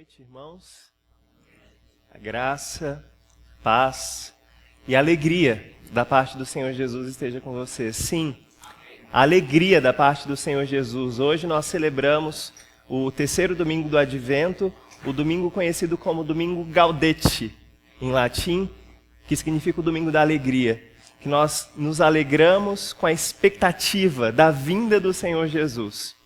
noite, irmãos. A graça, paz e alegria da parte do Senhor Jesus esteja com vocês. Sim, a alegria da parte do Senhor Jesus. Hoje nós celebramos o terceiro domingo do Advento, o domingo conhecido como Domingo Gaudete, em latim, que significa o domingo da alegria. Que nós nos alegramos com a expectativa da vinda do Senhor Jesus.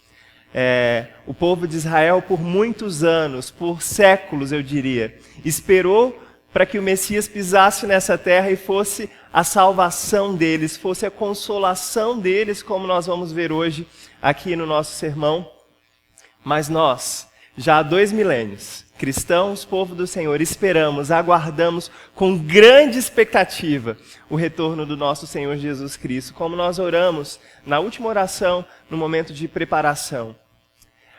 O povo de Israel, por muitos anos, por séculos, eu diria, esperou para que o Messias pisasse nessa terra e fosse a salvação deles, fosse a consolação deles, como nós vamos ver hoje aqui no nosso sermão. Mas nós, já há 2 milênios, cristãos, povo do Senhor, esperamos, aguardamos com grande expectativa o retorno do nosso Senhor Jesus Cristo, como nós oramos na última oração, no momento de preparação.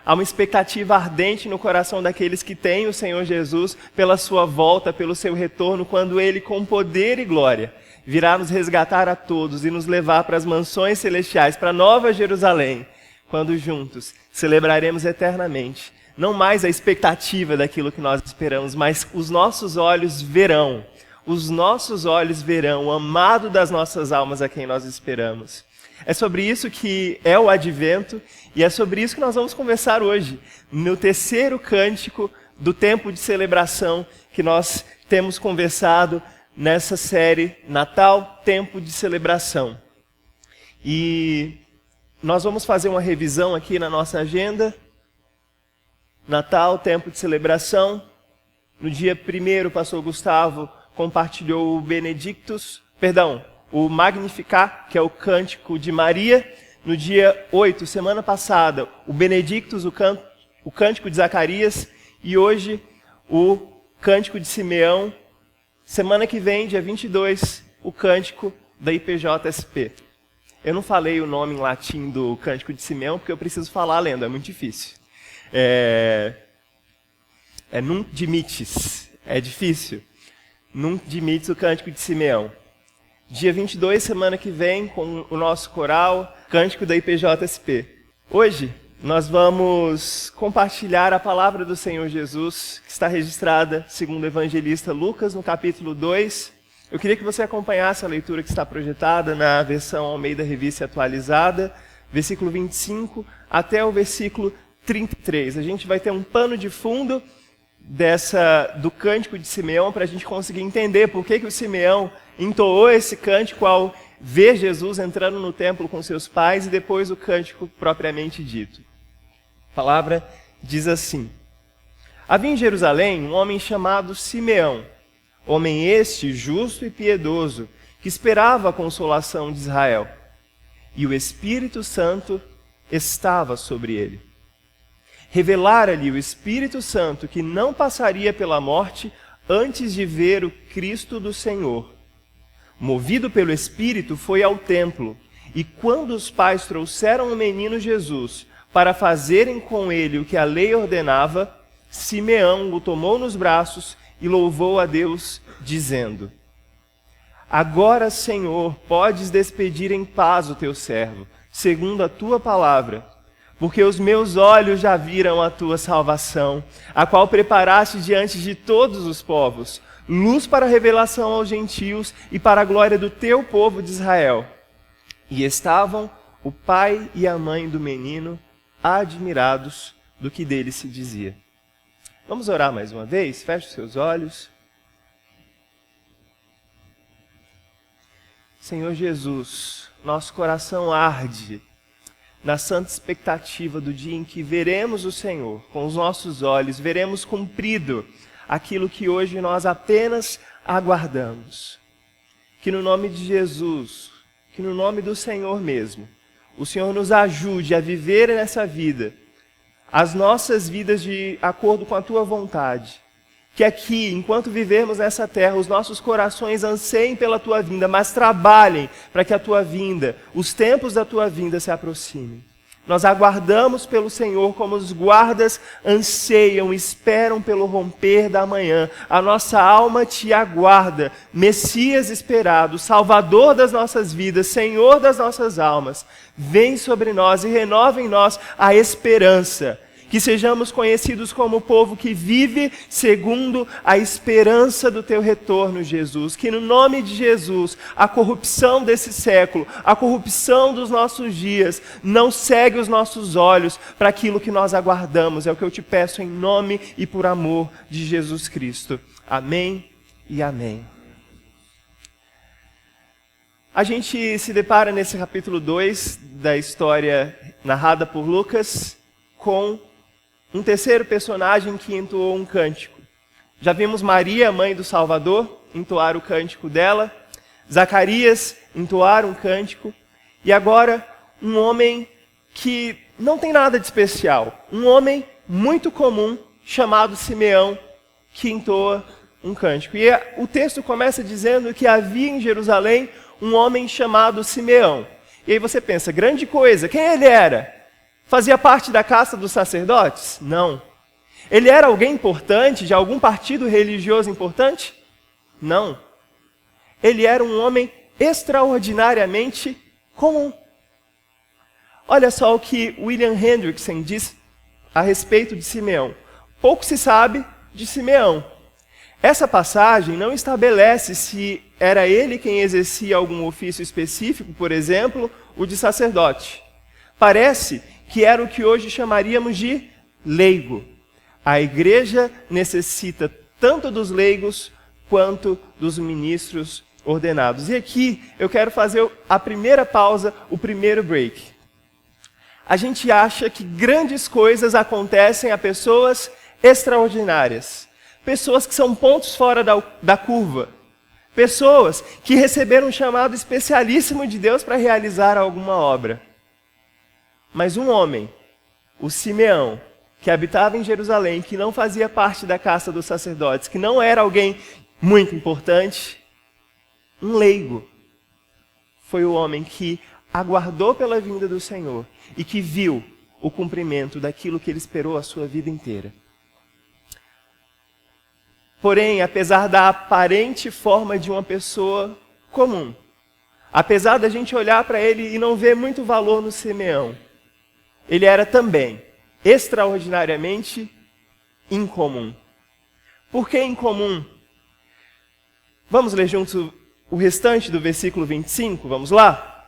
Há uma expectativa ardente no coração daqueles que têm o Senhor Jesus pela sua volta, pelo seu retorno, quando Ele, com poder e glória, virá nos resgatar a todos e nos levar para as mansões celestiais, para a Nova Jerusalém, quando juntos celebraremos eternamente. Não mais a expectativa daquilo que nós esperamos, mas os nossos olhos verão. Os nossos olhos verão o amado das nossas almas a quem nós esperamos. É sobre isso que é o Advento e é sobre isso que nós vamos conversar hoje, no terceiro cântico do tempo de celebração que nós temos conversado nessa série Natal, Tempo de Celebração. E nós vamos fazer uma revisão aqui na nossa agenda. Natal, Tempo de Celebração. No dia 1º, o pastor Gustavo compartilhou o Magnificat, que é o Cântico de Maria. No dia 8, semana passada, o Benedictus, o Cântico de Zacarias. E hoje, o Cântico de Simeão. Semana que vem, dia 22, o Cântico da IPJSP. Eu não falei o nome em latim do Cântico de Simeão, porque eu preciso falar lendo, é muito difícil. Nunc dimittis, é difícil. Nunc dimittis, o Cântico de Simeão. Dia 22, semana que vem, com o nosso coral, Cântico da IPJSP. Hoje, nós vamos compartilhar a palavra do Senhor Jesus, que está registrada, segundo o evangelista Lucas, no capítulo 2. Eu queria que você acompanhasse a leitura que está projetada na versão Almeida Revista Atualizada, versículo 25 até o versículo 33. A gente vai ter um pano de fundo do Cântico de Simeão para a gente conseguir entender por que o Simeão entoou esse cântico ao ver Jesus entrando no templo com seus pais e depois o cântico propriamente dito. A palavra diz assim: Havia em Jerusalém um homem chamado Simeão, homem este justo e piedoso, que esperava a consolação de Israel, e o Espírito Santo estava sobre ele. Revelara-lhe o Espírito Santo que não passaria pela morte antes de ver o Cristo do Senhor. Movido pelo Espírito, foi ao templo, e quando os pais trouxeram o menino Jesus para fazerem com ele o que a lei ordenava, Simeão o tomou nos braços e louvou a Deus, dizendo: Agora, Senhor, podes despedir em paz o teu servo, segundo a tua palavra, porque os meus olhos já viram a tua salvação, a qual preparaste diante de todos os povos, luz para a revelação aos gentios e para a glória do teu povo de Israel. E estavam o pai e a mãe do menino admirados do que dele se dizia. Vamos orar mais uma vez? Feche os seus olhos. Senhor Jesus, nosso coração arde na santa expectativa do dia em que veremos o Senhor com os nossos olhos, veremos cumprido aquilo que hoje nós apenas aguardamos. Que no nome de Jesus, que no nome do Senhor mesmo, o Senhor nos ajude a viver nessa vida, as nossas vidas de acordo com a tua vontade. Que aqui, enquanto vivermos nessa terra, os nossos corações anseiem pela tua vinda, mas trabalhem para que a tua vinda, os tempos da tua vinda se aproximem. Nós aguardamos pelo Senhor como os guardas anseiam, esperam pelo romper da manhã. A nossa alma te aguarda, Messias esperado, Salvador das nossas vidas, Senhor das nossas almas. Vem sobre nós e renova em nós a esperança que sejamos conhecidos como o povo que vive segundo a esperança do teu retorno, Jesus. Que no nome de Jesus, a corrupção desse século, a corrupção dos nossos dias, não cegue os nossos olhos para aquilo que nós aguardamos. É o que eu te peço em nome e por amor de Jesus Cristo. Amém e amém. A gente se depara nesse capítulo 2 da história narrada por Lucas com um terceiro personagem que entoou um cântico. Já vimos Maria, mãe do Salvador, entoar o cântico dela, Zacarias entoar um cântico, e agora um homem que não tem nada de especial, um homem muito comum chamado Simeão, que entoa um cântico. E o texto começa dizendo que havia em Jerusalém um homem chamado Simeão. E aí você pensa, grande coisa, quem ele era? Fazia parte da casta dos sacerdotes? Não. Ele era alguém importante, de algum partido religioso importante? Não. Ele era um homem extraordinariamente comum. Olha só o que William Hendrickson diz a respeito de Simeão. Pouco se sabe de Simeão. Essa passagem não estabelece se era ele quem exercia algum ofício específico, por exemplo, o de sacerdote. Parece que era o que hoje chamaríamos de leigo. A igreja necessita tanto dos leigos quanto dos ministros ordenados. E aqui eu quero fazer a primeira pausa, o primeiro break. A gente acha que grandes coisas acontecem a pessoas extraordinárias. Pessoas que são pontos fora da curva. Pessoas que receberam um chamado especialíssimo de Deus para realizar alguma obra. Mas um homem, o Simeão, que habitava em Jerusalém, que não fazia parte da casta dos sacerdotes, que não era alguém muito importante, um leigo, foi o homem que aguardou pela vinda do Senhor e que viu o cumprimento daquilo que ele esperou a sua vida inteira. Porém, apesar da aparente forma de uma pessoa comum, apesar da gente olhar para ele e não ver muito valor no Simeão, ele era também extraordinariamente incomum. Por que incomum? Vamos ler juntos o restante do versículo 25, vamos lá?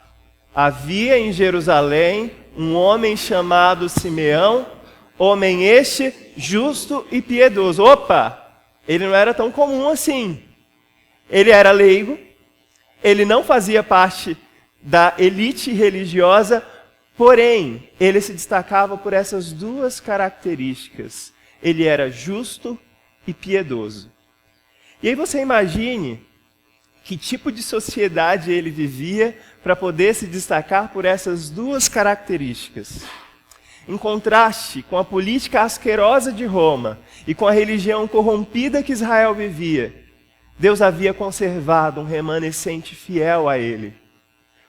Havia em Jerusalém um homem chamado Simeão, homem este justo e piedoso. Opa! Ele não era tão comum assim. Ele era leigo, ele não fazia parte da elite religiosa, porém, ele se destacava por essas duas características. Ele era justo e piedoso. E aí você imagine que tipo de sociedade ele vivia para poder se destacar por essas duas características. Em contraste com a política asquerosa de Roma e com a religião corrompida que Israel vivia, Deus havia conservado um remanescente fiel a ele.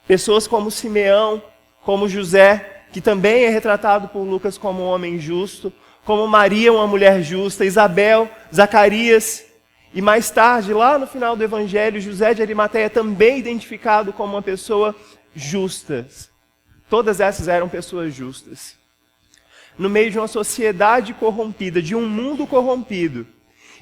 Pessoas como Simeão, como José, que também é retratado por Lucas como um homem justo, como Maria, uma mulher justa, Isabel, Zacarias, e mais tarde, lá no final do Evangelho, José de Arimateia também identificado como uma pessoa justa. Todas essas eram pessoas justas. No meio de uma sociedade corrompida, de um mundo corrompido,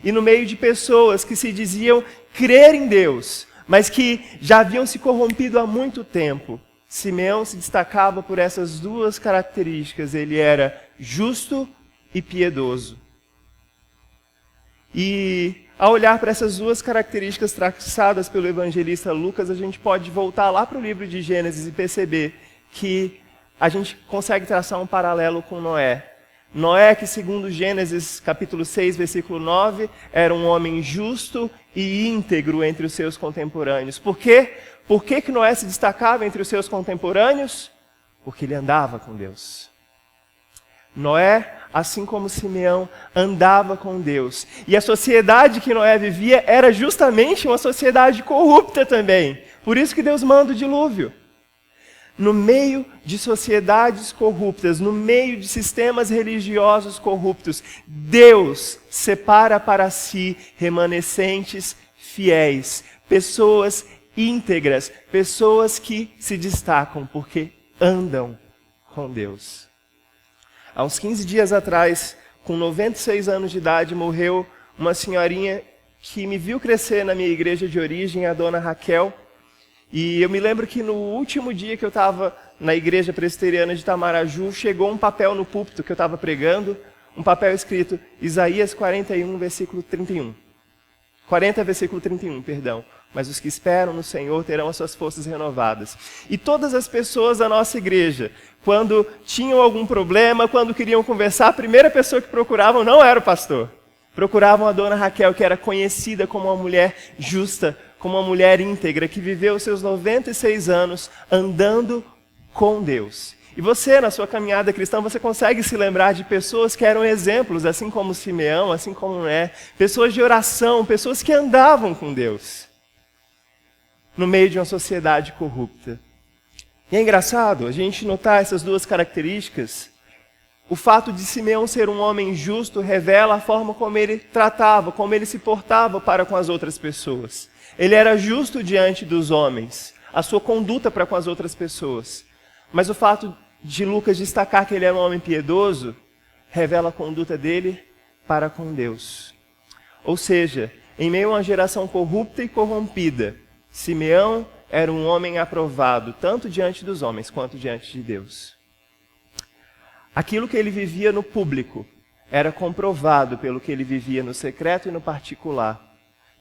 e no meio de pessoas que se diziam crer em Deus, mas que já haviam se corrompido há muito tempo, Simeão se destacava por essas duas características. Ele era justo e piedoso. E ao olhar para essas duas características traçadas pelo evangelista Lucas, a gente pode voltar lá para o livro de Gênesis e perceber que a gente consegue traçar um paralelo com Noé. Noé, que segundo Gênesis capítulo 6, versículo 9, era um homem justo e íntegro entre os seus contemporâneos. Por quê? Por que Noé se destacava entre os seus contemporâneos? Porque ele andava com Deus. Noé, assim como Simeão, andava com Deus. E a sociedade que Noé vivia era justamente uma sociedade corrupta também. Por isso que Deus manda o dilúvio. No meio de sociedades corruptas, no meio de sistemas religiosos corruptos, Deus separa para si remanescentes fiéis, pessoas íntegras, pessoas que se destacam porque andam com Deus. Há uns 15 dias atrás, com 96 anos de idade, morreu uma senhorinha que me viu crescer na minha igreja de origem, a dona Raquel. E eu me lembro que no último dia que eu estava na igreja presbiteriana de Itamaraju, chegou um papel no púlpito que eu estava pregando, um papel escrito Isaías 41, versículo 31. 40, versículo 31, perdão. Mas os que esperam no Senhor terão as suas forças renovadas. E todas as pessoas da nossa igreja, quando tinham algum problema, quando queriam conversar, a primeira pessoa que procuravam não era o pastor. Procuravam a dona Raquel, que era conhecida como uma mulher justa, como uma mulher íntegra, que viveu os seus 96 anos andando com Deus. E você, na sua caminhada cristã, você consegue se lembrar de pessoas que eram exemplos, assim como Simeão, assim como Noé, pessoas de oração, pessoas que andavam com Deus, no meio de uma sociedade corrupta. E é engraçado a gente notar essas duas características. O fato de Simeão ser um homem justo revela a forma como ele tratava, como ele se portava para com as outras pessoas. Ele era justo diante dos homens, a sua conduta para com as outras pessoas. Mas o fato de Lucas destacar que ele era um homem piedoso, revela a conduta dele para com Deus. Ou seja, em meio a uma geração corrupta e corrompida, Simeão era um homem aprovado, tanto diante dos homens quanto diante de Deus. Aquilo que ele vivia no público era comprovado pelo que ele vivia no secreto e no particular,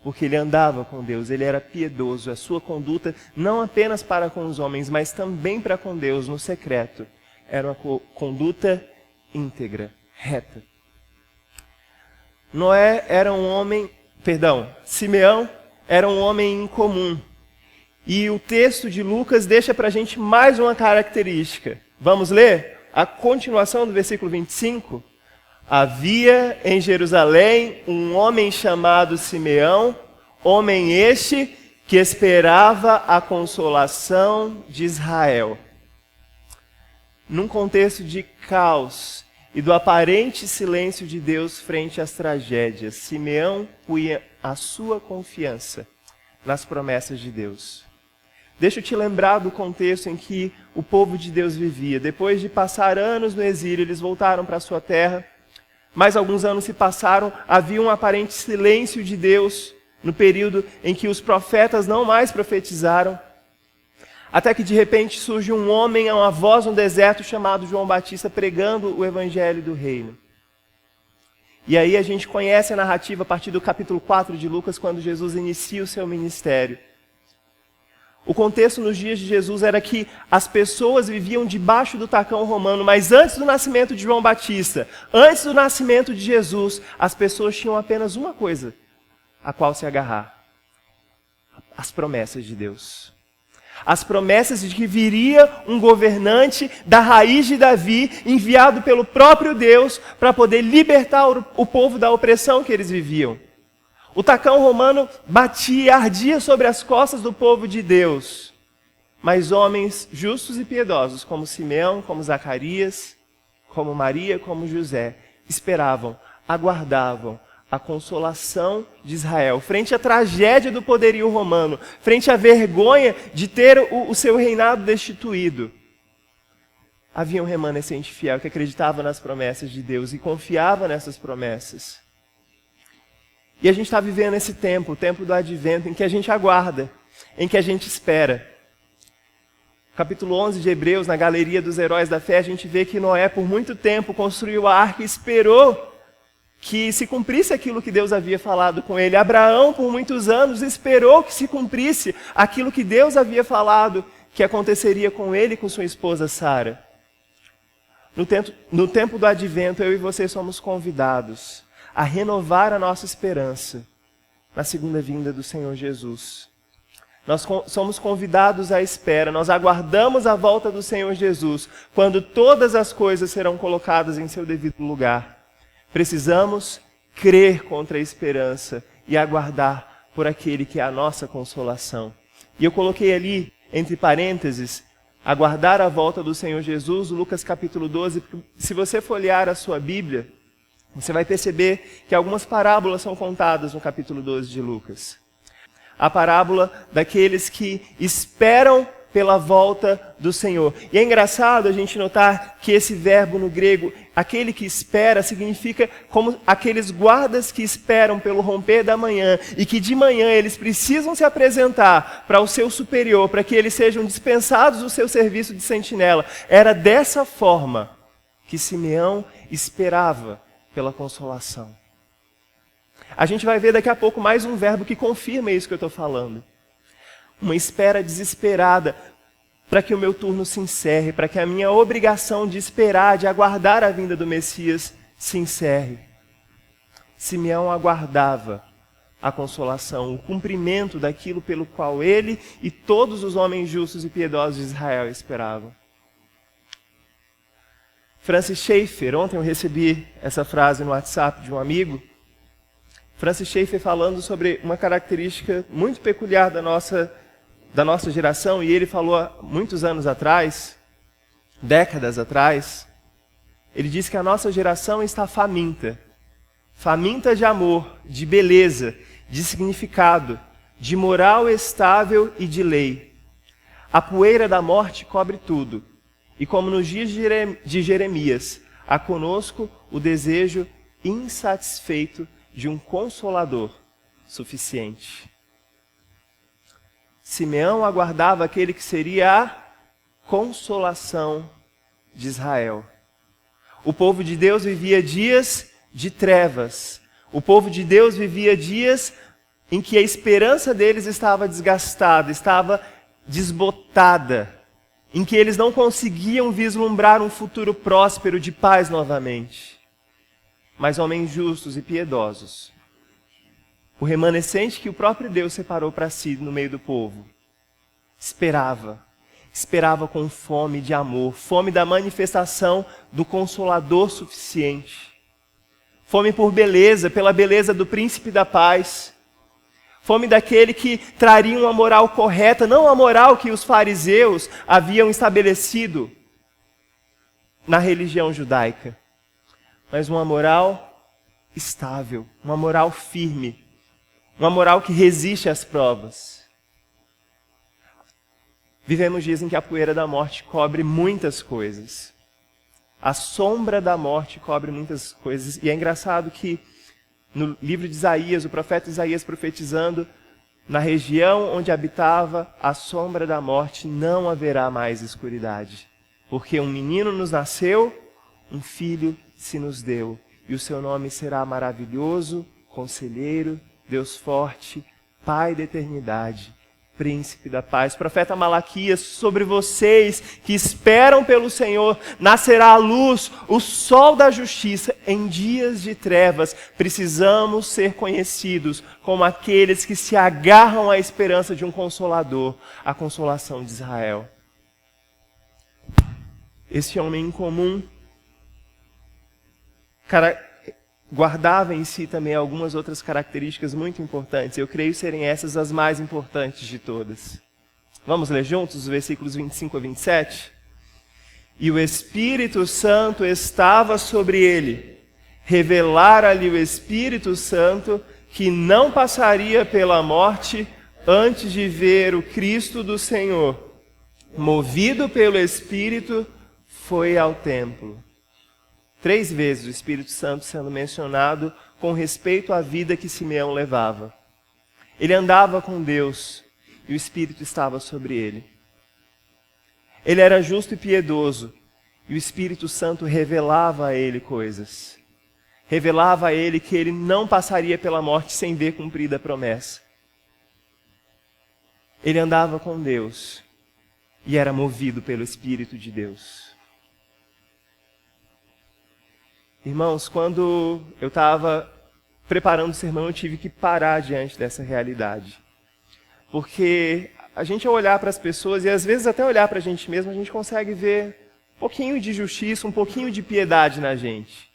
porque ele andava com Deus, ele era piedoso, a sua conduta não apenas para com os homens, mas também para com Deus no secreto, era uma conduta íntegra, reta. Simeão era um homem incomum, e o texto de Lucas deixa para a gente mais uma característica. Vamos ler? A continuação do versículo 25, havia em Jerusalém um homem chamado Simeão, homem este que esperava a consolação de Israel. Num contexto de caos e do aparente silêncio de Deus frente às tragédias, Simeão punha a sua confiança nas promessas de Deus. Deixa eu te lembrar do contexto em que o povo de Deus vivia. Depois de passar anos no exílio, eles voltaram para a sua terra. Mais alguns anos se passaram, havia um aparente silêncio de Deus no período em que os profetas não mais profetizaram. Até que de repente surge um homem, uma voz no deserto chamado João Batista, pregando o evangelho do reino. E aí a gente conhece a narrativa a partir do capítulo 4 de Lucas, quando Jesus inicia o seu ministério. O contexto nos dias de Jesus era que as pessoas viviam debaixo do tacão romano, mas antes do nascimento de João Batista, antes do nascimento de Jesus, as pessoas tinham apenas uma coisa a qual se agarrar: as promessas de Deus. As promessas de que viria um governante da raiz de Davi, enviado pelo próprio Deus para poder libertar o povo da opressão que eles viviam. O tacão romano batia, ardia sobre as costas do povo de Deus. Mas homens justos e piedosos, como Simeão, como Zacarias, como Maria, como José, esperavam, aguardavam a consolação de Israel, frente à tragédia do poderio romano, frente à vergonha de ter o seu reinado destituído. Havia um remanescente fiel que acreditava nas promessas de Deus e confiava nessas promessas. E a gente está vivendo esse tempo, o tempo do advento, em que a gente aguarda, em que a gente espera. Capítulo 11 de Hebreus, na galeria dos heróis da fé, a gente vê que Noé, por muito tempo, construiu a arca e esperou que se cumprisse aquilo que Deus havia falado com ele. Abraão, por muitos anos, esperou que se cumprisse aquilo que Deus havia falado que aconteceria com ele e com sua esposa Sara. No tempo do advento, eu e você somos convidados a renovar a nossa esperança na segunda vinda do Senhor Jesus. Nós somos convidados à espera, nós aguardamos a volta do Senhor Jesus, quando todas as coisas serão colocadas em seu devido lugar. Precisamos crer contra a esperança e aguardar por aquele que é a nossa consolação. E eu coloquei ali, entre parênteses, aguardar a volta do Senhor Jesus, Lucas capítulo 12, porque se você folhear a sua Bíblia, você vai perceber que algumas parábolas são contadas no capítulo 12 de Lucas. A parábola daqueles que esperam pela volta do Senhor. E é engraçado a gente notar que esse verbo no grego, aquele que espera, significa como aqueles guardas que esperam pelo romper da manhã e que de manhã eles precisam se apresentar para o seu superior, para que eles sejam dispensados do seu serviço de sentinela. Era dessa forma que Simeão esperava pela consolação. A gente vai ver daqui a pouco mais um verbo que confirma isso que eu estou falando. Uma espera desesperada para que o meu turno se encerre, para que a minha obrigação de esperar, de aguardar a vinda do Messias se encerre. Simeão aguardava a consolação, o cumprimento daquilo pelo qual ele e todos os homens justos e piedosos de Israel esperavam. Francis Schaeffer, ontem eu recebi essa frase no WhatsApp de um amigo, Francis Schaeffer falando sobre uma característica muito peculiar da nossa geração, e ele falou há muitos anos atrás, décadas atrás, ele disse que a nossa geração está faminta de amor, de beleza, de significado, de moral estável e de lei. A poeira da morte cobre tudo, e como nos dias de Jeremias, há conosco o desejo insatisfeito de um consolador suficiente. Simeão aguardava aquele que seria a consolação de Israel. O povo de Deus vivia dias de trevas. O povo de Deus vivia dias em que a esperança deles estava desgastada, estava desbotada, em que eles não conseguiam vislumbrar um futuro próspero de paz novamente. Mas homens justos e piedosos, o remanescente que o próprio Deus separou para si no meio do povo, esperava com fome de amor, fome da manifestação do Consolador suficiente, fome por beleza, pela beleza do Príncipe da Paz, fome daquele que traria uma moral correta, não a moral que os fariseus haviam estabelecido na religião judaica, mas uma moral estável, uma moral firme, uma moral que resiste às provas. Vivemos dias em que a poeira da morte cobre muitas coisas. A sombra da morte cobre muitas coisas. E é engraçado que no livro de Isaías, o profeta Isaías profetizando, na região onde habitava a sombra da morte não haverá mais escuridade. Porque um menino nos nasceu, um filho se nos deu. E o seu nome será maravilhoso, conselheiro, Deus forte, Pai da eternidade, Príncipe da paz. Profeta Malaquias, sobre vocês que esperam pelo Senhor, nascerá a luz, o sol da justiça. Em dias de trevas, precisamos ser conhecidos como aqueles que se agarram à esperança de um Consolador, a consolação de Israel. Esse homem incomum guardava em si também algumas outras características muito importantes. Eu creio serem essas as mais importantes de todas. Vamos ler juntos os versículos 25 a 27? E o Espírito Santo estava sobre ele. Revelara-lhe o Espírito Santo que não passaria pela morte antes de ver o Cristo do Senhor. Movido pelo Espírito, foi ao templo. 3 vezes o Espírito Santo sendo mencionado com respeito à vida que Simeão levava. Ele andava com Deus e o Espírito estava sobre ele. Ele era justo e piedoso e o Espírito Santo revelava a ele coisas. Revelava a ele que ele não passaria pela morte sem ver cumprida a promessa. Ele andava com Deus e era movido pelo Espírito de Deus. Irmãos, quando eu estava preparando o sermão, eu tive que parar diante dessa realidade. Porque a gente, ao olhar para as pessoas, e às vezes até olhar para a gente mesmo, a gente consegue ver um pouquinho de justiça, um pouquinho de piedade na gente.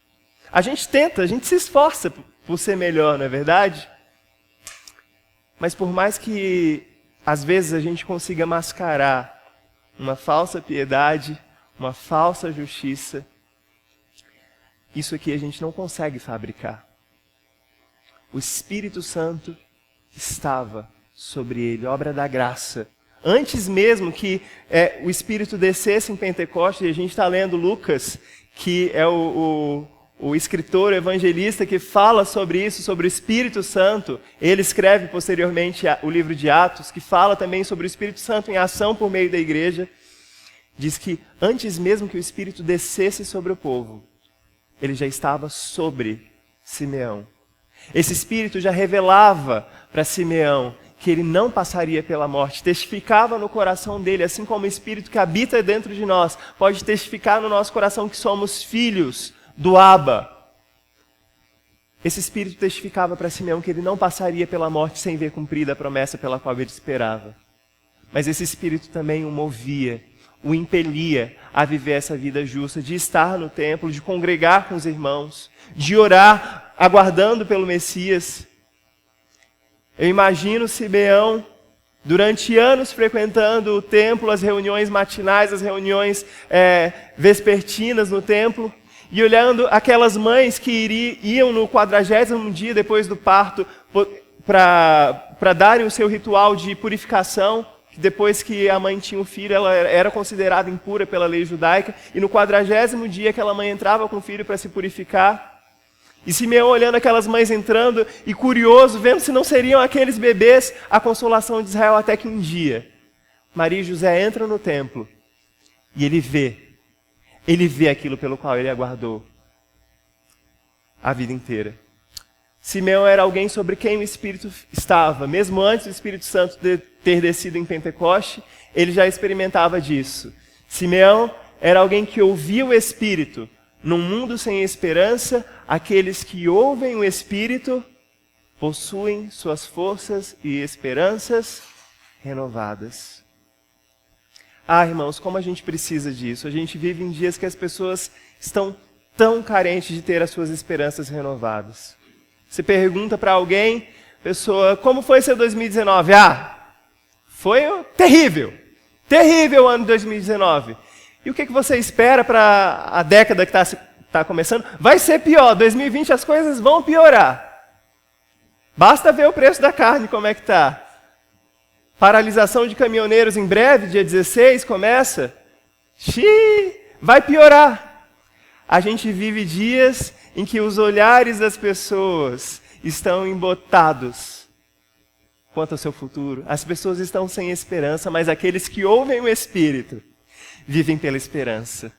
A gente tenta, a gente se esforça por ser melhor, não é verdade? Mas por mais que às vezes a gente consiga mascarar uma falsa piedade, uma falsa justiça, isso aqui a gente não consegue fabricar. O Espírito Santo estava sobre ele, obra da graça, Antes mesmo que o Espírito descesse em Pentecostes, e a gente está lendo Lucas, que é o escritor, o evangelista que fala sobre isso, sobre o Espírito Santo. Ele escreve posteriormente o livro de Atos, que fala também sobre o Espírito Santo em ação por meio da igreja. Diz que antes mesmo que o Espírito descesse sobre o povo, ele já estava sobre Simeão. Esse Espírito já revelava para Simeão que ele não passaria pela morte, testificava no coração dele, assim como o Espírito que habita dentro de nós pode testificar no nosso coração que somos filhos do Abba. Esse Espírito testificava para Simeão que ele não passaria pela morte sem ver cumprida a promessa pela qual ele esperava. Mas esse Espírito também o movia, o impelia a viver essa vida justa, de estar no templo, de congregar com os irmãos, de orar aguardando pelo Messias. Eu imagino Simeão, durante anos frequentando o templo, as reuniões matinais, as reuniões vespertinas no templo, e olhando aquelas mães que iam no 40º dia depois do parto para darem o seu ritual de purificação, que depois que a mãe tinha o filho, ela era considerada impura pela lei judaica, e no 40º dia aquela mãe entrava com o filho para se purificar. E Simeão olhando aquelas mães entrando e curioso, vendo se não seriam aqueles bebês a consolação de Israel, até que um dia Maria e José entram no templo e ele vê aquilo pelo qual ele aguardou a vida inteira. Simeão era alguém sobre quem o Espírito estava, mesmo antes do Espírito Santo ter descido em Pentecoste, ele já experimentava disso. Simeão era alguém que ouvia o Espírito. Num mundo sem esperança, aqueles que ouvem o Espírito possuem suas forças e esperanças renovadas. Ah, irmãos, como a gente precisa disso. A gente vive em dias que as pessoas estão tão carentes de ter as suas esperanças renovadas. Você pergunta para alguém, pessoa, como foi seu 2019? Ah, foi terrível. Terrível o ano de 2019. E o que você espera para a década que está começando? Vai ser pior. 2020 as coisas vão piorar. Basta ver o preço da carne, como é que está. Paralisação de caminhoneiros em breve, dia 16, começa. Vai piorar. A gente vive dias em que os olhares das pessoas estão embotados quanto ao seu futuro. As pessoas estão sem esperança, mas aqueles que ouvem o Espírito vivem pela esperança.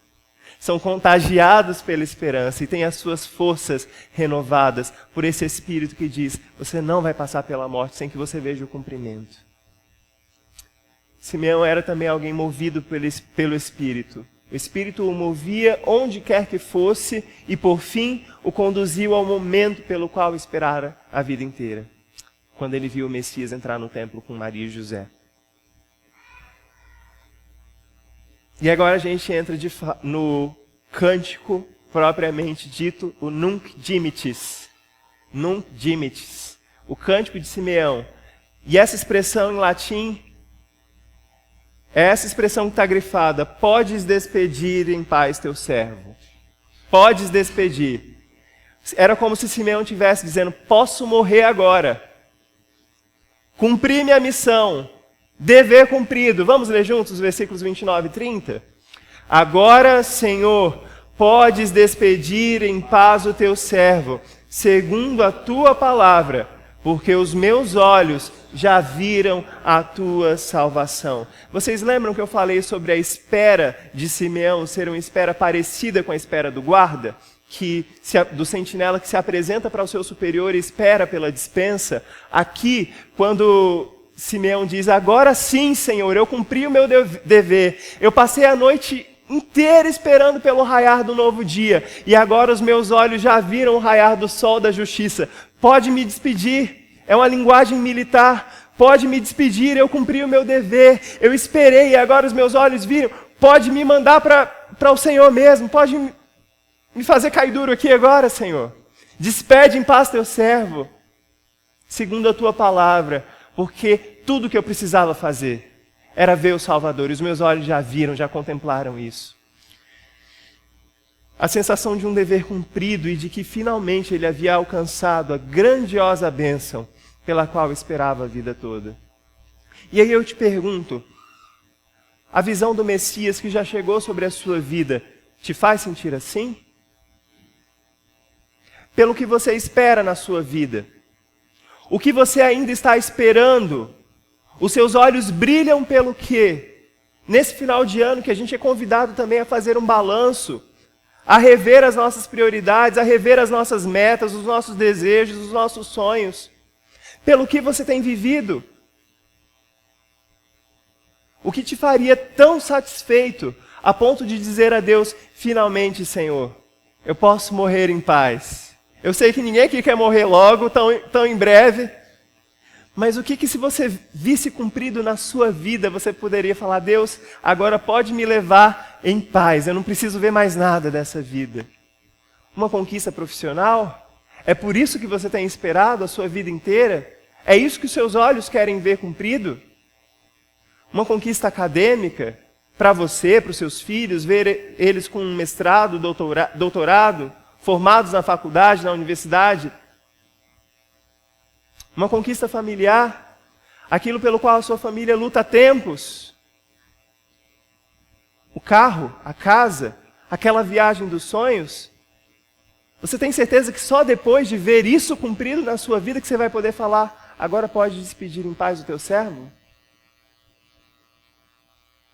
São contagiados pela esperança e têm as suas forças renovadas por esse Espírito que diz, você não vai passar pela morte sem que você veja o cumprimento. Simeão era também alguém movido pelo Espírito. O Espírito o movia onde quer que fosse e, por fim, o conduziu ao momento pelo qual esperara a vida inteira, quando ele viu o Messias entrar no templo com Maria e José. E agora a gente entra no cântico propriamente dito, o Nunc Dimittis. Nunc Dimittis. O cântico de Simeão. E essa expressão em latim, essa expressão que está grifada, podes despedir em paz teu servo. Podes despedir. Era como se Simeão estivesse dizendo, posso morrer agora. Cumpri minha missão. Dever cumprido. Vamos ler juntos os versículos 29 e 30? Agora, Senhor, podes despedir em paz o teu servo, segundo a tua palavra, porque os meus olhos já viram a tua salvação. Vocês lembram que eu falei sobre a espera de Simeão ser uma espera parecida com a espera do guarda? Do sentinela que se apresenta para o seu superior e espera pela dispensa? Aqui, quando Simeão diz, agora sim, Senhor, eu cumpri o meu dever. Eu passei a noite inteira esperando pelo raiar do novo dia. E agora os meus olhos já viram o raiar do sol da justiça. Pode me despedir. É uma linguagem militar. Pode me despedir, eu cumpri o meu dever. Eu esperei e agora os meus olhos viram. Pode me mandar para o Senhor mesmo. Pode me fazer cair duro aqui agora, Senhor. Despede em paz teu servo, segundo a tua palavra. Porque tudo que eu precisava fazer era ver o Salvador. E os meus olhos já viram, já contemplaram isso. A sensação de um dever cumprido e de que finalmente ele havia alcançado a grandiosa bênção pela qual esperava a vida toda. E aí eu te pergunto, A visão do Messias que já chegou sobre a sua vida te faz sentir assim? Pelo que você espera na sua vida? O que você ainda está esperando? Os seus olhos brilham pelo quê? Nesse final de ano que a gente é convidado também a fazer um balanço, a rever as nossas prioridades, a rever as nossas metas, os nossos desejos, os nossos sonhos. Pelo que você tem vivido? O que te faria tão satisfeito a ponto de dizer a Deus, finalmente, Senhor, eu posso morrer em paz. Eu sei que ninguém aqui quer morrer logo, tão em breve, mas o que se você visse cumprido na sua vida, você poderia falar, Deus, agora pode me levar em paz, eu não preciso ver mais nada dessa vida. Uma conquista profissional? É por isso que você tem esperado a sua vida inteira? É isso que os seus olhos querem ver cumprido? Uma conquista acadêmica para você, para os seus filhos, ver eles com um mestrado, doutorado, formados na faculdade, na universidade? Uma conquista familiar, aquilo pelo qual a sua família luta há tempos? O carro, a casa, aquela viagem dos sonhos? Você tem certeza que só depois de ver isso cumprido na sua vida que você vai poder falar, agora pode despedir em paz o teu servo?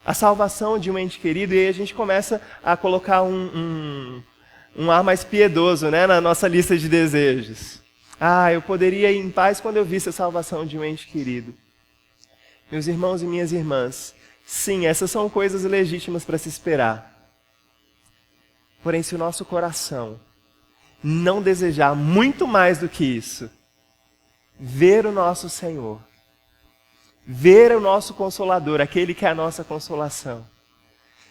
A salvação de um ente querido, e aí a gente começa a colocar um ar mais piedoso, né, na nossa lista de desejos. Eu poderia ir em paz quando eu visse a salvação de um ente querido. Meus irmãos e minhas irmãs, sim, essas são coisas legítimas para se esperar. Porém, se o nosso coração não desejar muito mais do que isso, ver o nosso Senhor, ver o nosso Consolador, aquele que é a nossa consolação.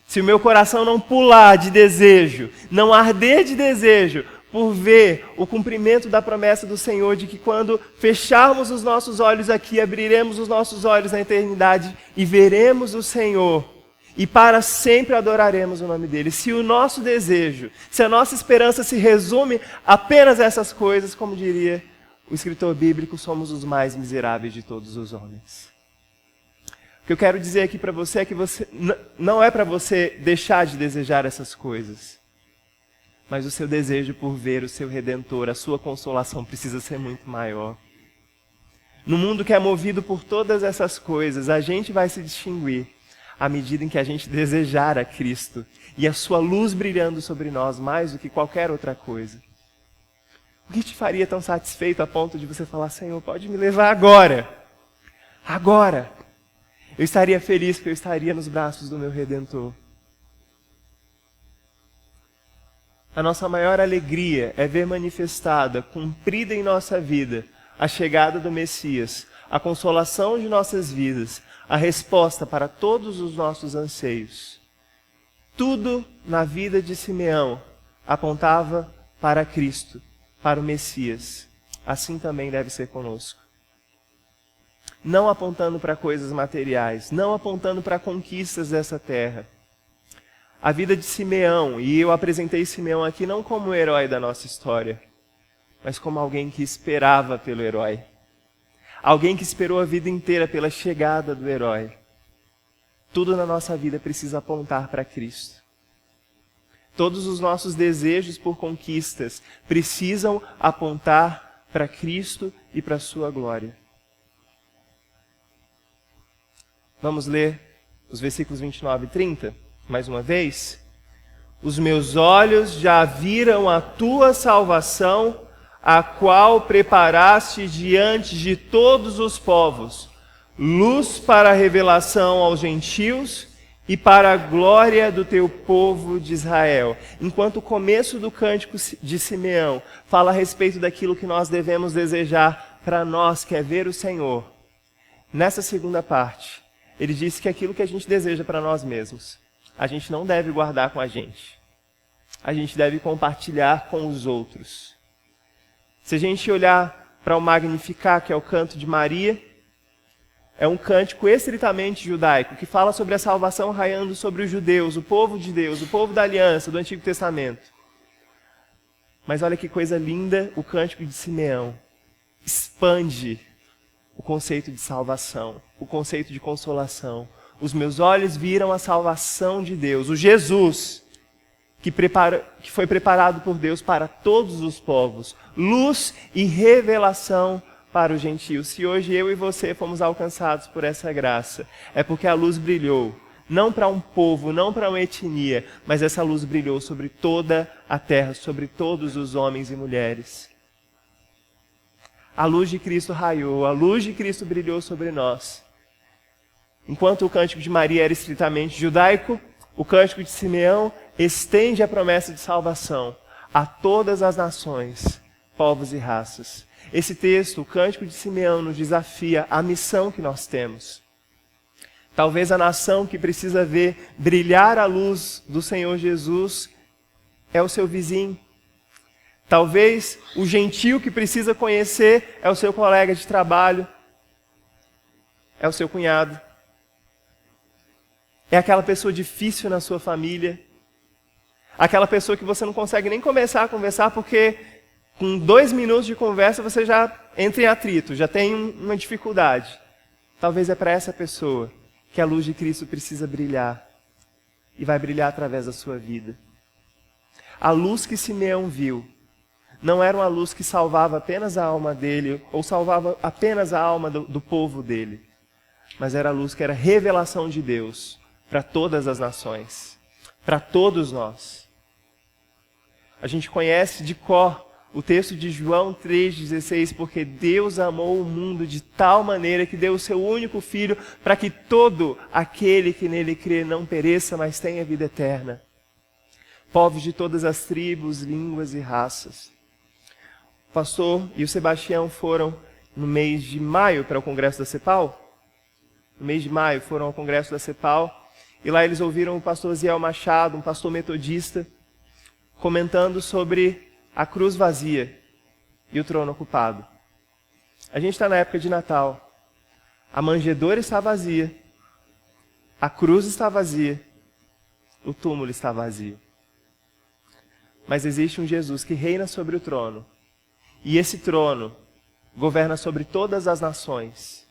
Se o meu coração não pular de desejo, não arder de desejo, por ver o cumprimento da promessa do Senhor de que quando fecharmos os nossos olhos aqui, abriremos os nossos olhos na eternidade e veremos o Senhor e para sempre adoraremos o nome dele. Se o nosso desejo, se a nossa esperança se resume apenas a essas coisas, como diria o escritor bíblico, somos os mais miseráveis de todos os homens. O que eu quero dizer aqui para você é que não é para você deixar de desejar essas coisas. Mas o seu desejo por ver o seu Redentor, a sua consolação precisa ser muito maior. No mundo que é movido por todas essas coisas, a gente vai se distinguir à medida em que a gente desejar a Cristo e a sua luz brilhando sobre nós mais do que qualquer outra coisa. O que te faria tão satisfeito a ponto de você falar, Senhor, pode me levar agora? Agora! Eu estaria feliz porque eu estaria nos braços do meu Redentor. A nossa maior alegria é ver manifestada, cumprida em nossa vida, a chegada do Messias, a consolação de nossas vidas, a resposta para todos os nossos anseios. Tudo na vida de Simeão apontava para Cristo, para o Messias. Assim também deve ser conosco. Não apontando para coisas materiais, não apontando para conquistas dessa terra. A vida de Simeão, e eu apresentei Simeão aqui não como o herói da nossa história, mas como alguém que esperava pelo herói. Alguém que esperou a vida inteira pela chegada do herói. Tudo na nossa vida precisa apontar para Cristo. Todos os nossos desejos por conquistas precisam apontar para Cristo e para a sua glória. Vamos ler os versículos 29 e 30? Mais uma vez, os meus olhos já viram a tua salvação, a qual preparaste diante de todos os povos, luz para a revelação aos gentios e para a glória do teu povo de Israel. Enquanto o começo do cântico de Simeão fala a respeito daquilo que nós devemos desejar para nós, que é ver o Senhor, nessa segunda parte, ele diz que aquilo que a gente deseja para nós mesmos, a gente não deve guardar com a gente. A gente deve compartilhar com os outros. Se a gente olhar para o Magnificat, que é o canto de Maria, é um cântico estritamente judaico, que fala sobre a salvação raiando sobre os judeus, o povo de Deus, o povo da aliança, do Antigo Testamento. Mas olha que coisa linda o cântico de Simeão. Expande o conceito de salvação, o conceito de consolação, Os meus olhos viram a salvação de Deus, o Jesus, que foi preparado por Deus para todos os povos, luz e revelação para os gentios. Se hoje eu e você fomos alcançados por essa graça, é porque a luz brilhou, não para um povo, não para uma etnia, mas essa luz brilhou sobre toda a terra, sobre todos os homens e mulheres. A luz de Cristo raiou, a luz de Cristo brilhou sobre nós. Enquanto o cântico de Maria era estritamente judaico, o cântico de Simeão estende a promessa de salvação a todas as nações, povos e raças. Esse texto, o cântico de Simeão, nos desafia a missão que nós temos. Talvez a nação que precisa ver brilhar a luz do Senhor Jesus é o seu vizinho. Talvez o gentio que precisa conhecer é o seu colega de trabalho, é o seu cunhado. É aquela pessoa difícil na sua família. Aquela pessoa que você não consegue nem começar a conversar porque com 2 minutos de conversa você já entra em atrito, já tem uma dificuldade. Talvez é para essa pessoa que a luz de Cristo precisa brilhar. E vai brilhar através da sua vida. A luz que Simeão viu não era uma luz que salvava apenas a alma dele, ou salvava apenas a alma do povo dele. Mas era a luz que era revelação de Deus para todas as nações, para todos nós. A gente conhece de cor o texto de João 3,16, porque Deus amou o mundo de tal maneira que deu o seu único Filho para que todo aquele que nele crê não pereça, mas tenha vida eterna. Povos de todas as tribos, línguas e raças. O pastor e o Sebastião foram no mês de maio para o Congresso da CEPAL. No mês de maio foram ao Congresso da CEPAL e lá eles ouviram o pastor Ziel Machado, um pastor metodista, comentando sobre a cruz vazia e o trono ocupado. A gente está na época de Natal. A manjedoura está vazia, a cruz está vazia, o túmulo está vazio. Mas existe um Jesus que reina sobre o trono. E esse trono governa sobre todas as nações.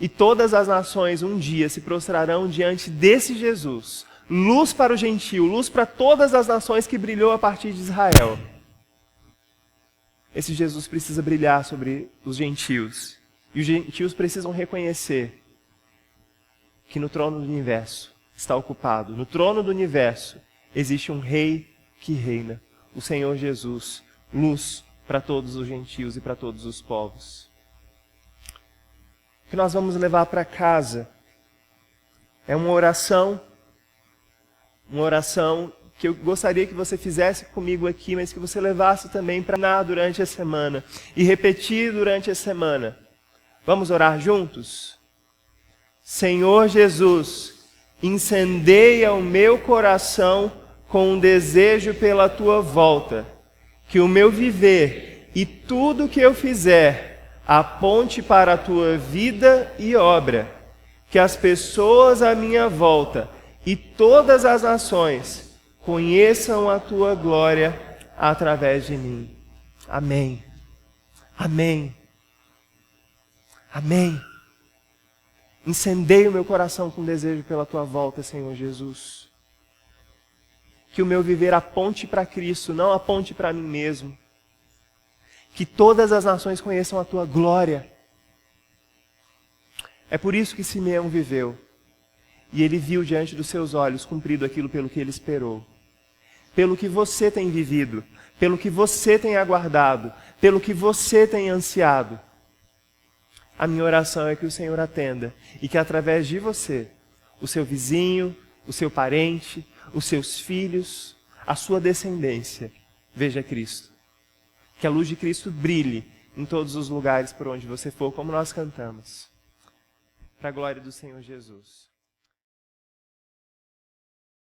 E todas as nações um dia se prostrarão diante desse Jesus. Luz para o gentio, luz para todas as nações que brilhou a partir de Israel. Esse Jesus precisa brilhar sobre os gentios. E os gentios precisam reconhecer que no trono do universo está ocupado. No trono do universo existe um rei que reina. O Senhor Jesus, luz para todos os gentios e para todos os povos. O que nós vamos levar para casa é uma oração que eu gostaria que você fizesse comigo aqui, mas que você levasse também para lá durante a semana e repetir durante a semana. Vamos orar juntos? Senhor Jesus, incendeia o meu coração com um desejo pela tua volta, que o meu viver e tudo que eu fizer aponte para a tua vida e obra, que as pessoas à minha volta e todas as nações conheçam a tua glória através de mim. Amém. Amém. Amém. Incendeia o meu coração com desejo pela tua volta, Senhor Jesus. Que o meu viver aponte para Cristo, não aponte para mim mesmo. Que todas as nações conheçam a tua glória. É por isso que Simeão viveu. E ele viu diante dos seus olhos cumprido aquilo pelo que ele esperou. Pelo que você tem vivido, pelo que você tem aguardado, pelo que você tem ansiado. A minha oração é que o Senhor atenda e que através de você, o seu vizinho, o seu parente, os seus filhos, a sua descendência, veja Cristo. Que a luz de Cristo brilhe em todos os lugares por onde você for, como nós cantamos. Para a glória do Senhor Jesus.